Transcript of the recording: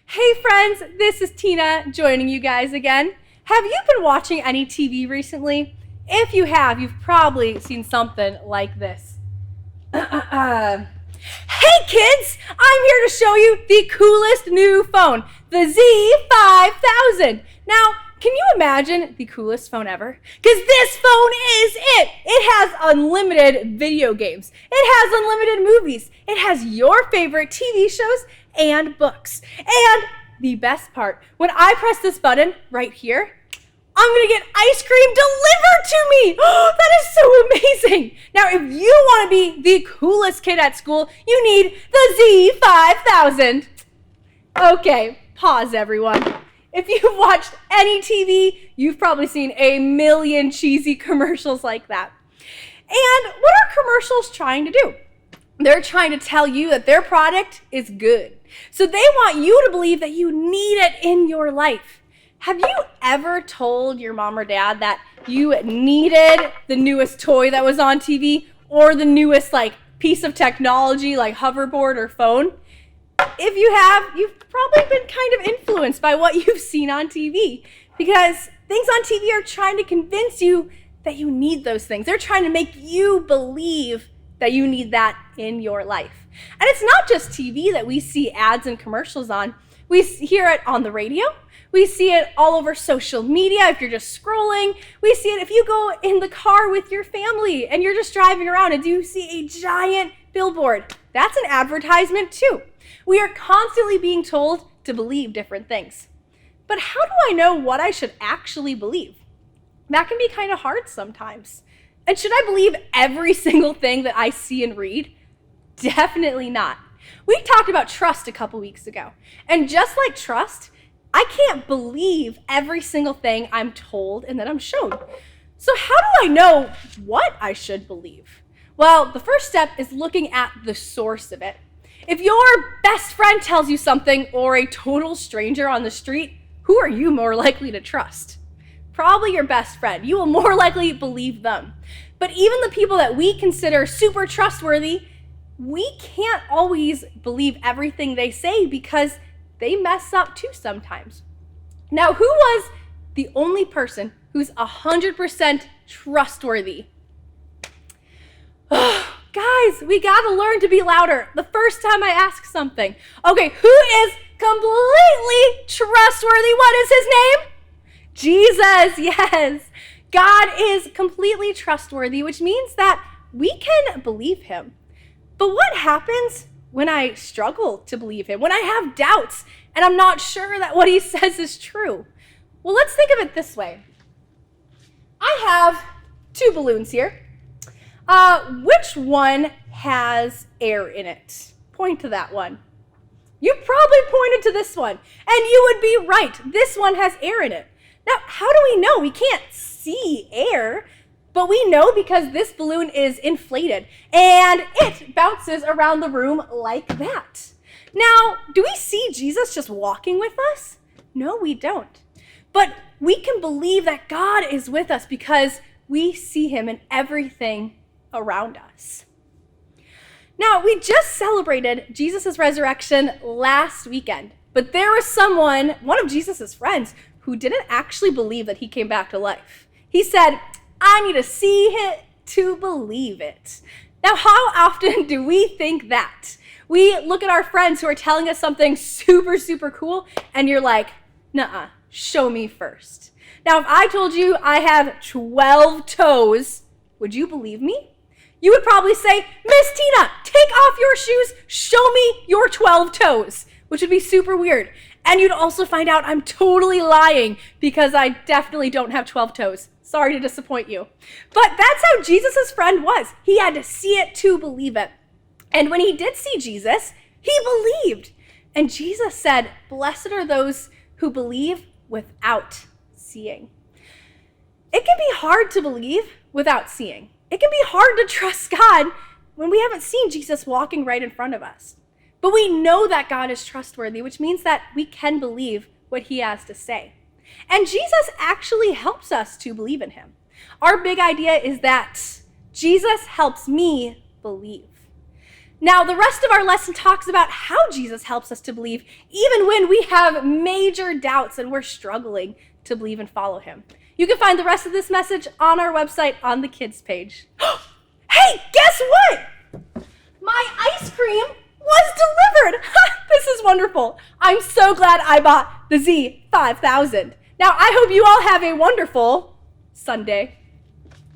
Hey friends, this is Tina joining you guys again. Have you been watching any TV recently? If you have, you've probably seen something like this. Hey kids, I'm here to show you the coolest new phone, the Z5000. Now, can you imagine the coolest phone ever? Because this phone is it. It has unlimited video games. It has unlimited movies. It has your favorite TV shows and books. And the best part, when I press this button right here, I'm gonna get ice cream delivered to me. Oh, that is so amazing. Now, if you wanna be the coolest kid at school, you need the Z5000. Okay, pause everyone. If you've watched any TV, you've probably seen a million cheesy commercials like that. And what are commercials trying to do? They're trying to tell you that their product is good. So they want you to believe that you need it in your life. Have you ever told your mom or dad that you needed the newest toy that was on TV or the newest piece of technology like hoverboard or phone? If you have, you've probably been kind of influenced by what you've seen on TV because things on TV are trying to convince you that you need those things. They're trying to make you believe that you need that in your life. And it's not just TV that we see ads and commercials on. We hear it on the radio. We see it all over social media if you're just scrolling. We see it if you go in the car with your family and you're just driving around and you see a giant billboard. That's an advertisement too. We are constantly being told to believe different things. But how do I know what I should actually believe? That can be kind of hard sometimes. And should I believe every single thing that I see and read? Definitely not. We talked about trust a couple weeks ago. And just like trust, I can't believe every single thing I'm told and that I'm shown. So how do I know what I should believe? Well, the first step is looking at the source of it. If your best friend tells you something or a total stranger on the street, who are you more likely to trust? Probably your best friend. You will more likely believe them. But even the people that we consider super trustworthy, we can't always believe everything they say because they mess up too sometimes. Now, who was the only person who's 100% trustworthy? Guys, we gotta learn to be louder the first time I ask something. Okay, who is completely trustworthy? What is his name? Jesus, yes. God is completely trustworthy, which means that we can believe him. But what happens when I struggle to believe him, when I have doubts and I'm not sure that what he says is true? Well, let's think of it this way. I have two balloons here. Which one has air in it? Point to that one. You probably pointed to this one, and you would be right. This one has air in it. Now, how do we know? We can't see air, but we know because this balloon is inflated, and it bounces around the room like that. Now, do we see Jesus just walking with us? No, we don't. But we can believe that God is with us because we see him in everything around us. Now, we just celebrated Jesus' resurrection last weekend, but there was someone, one of Jesus' friends, who didn't actually believe that he came back to life. He said, I need to see it to believe it. Now, how often do we think that? We look at our friends who are telling us something super, super cool, and you're like, nuh-uh, show me first. Now, if I told you I have 12 toes, would you believe me? You would probably say, Miss Tina, take off your shoes, show me your 12 toes, which would be super weird. And you'd also find out I'm totally lying because I definitely don't have 12 toes. Sorry to disappoint you. But that's how Jesus' friend was. He had to see it to believe it. And when he did see Jesus, he believed. And Jesus said, blessed are those who believe without seeing. It can be hard to believe without seeing. It can be hard to trust God when we haven't seen Jesus walking right in front of us. But we know that God is trustworthy, which means that we can believe what he has to say. And Jesus actually helps us to believe in him. Our big idea is that Jesus helps me believe. Now, the rest of our lesson talks about how Jesus helps us to believe, even when we have major doubts and we're struggling to believe and follow him. You can find the rest of this message on our website on the kids page. Hey, guess what? My ice cream was delivered. This is wonderful. I'm so glad I bought the Z5000. Now, I hope you all have a wonderful Sunday.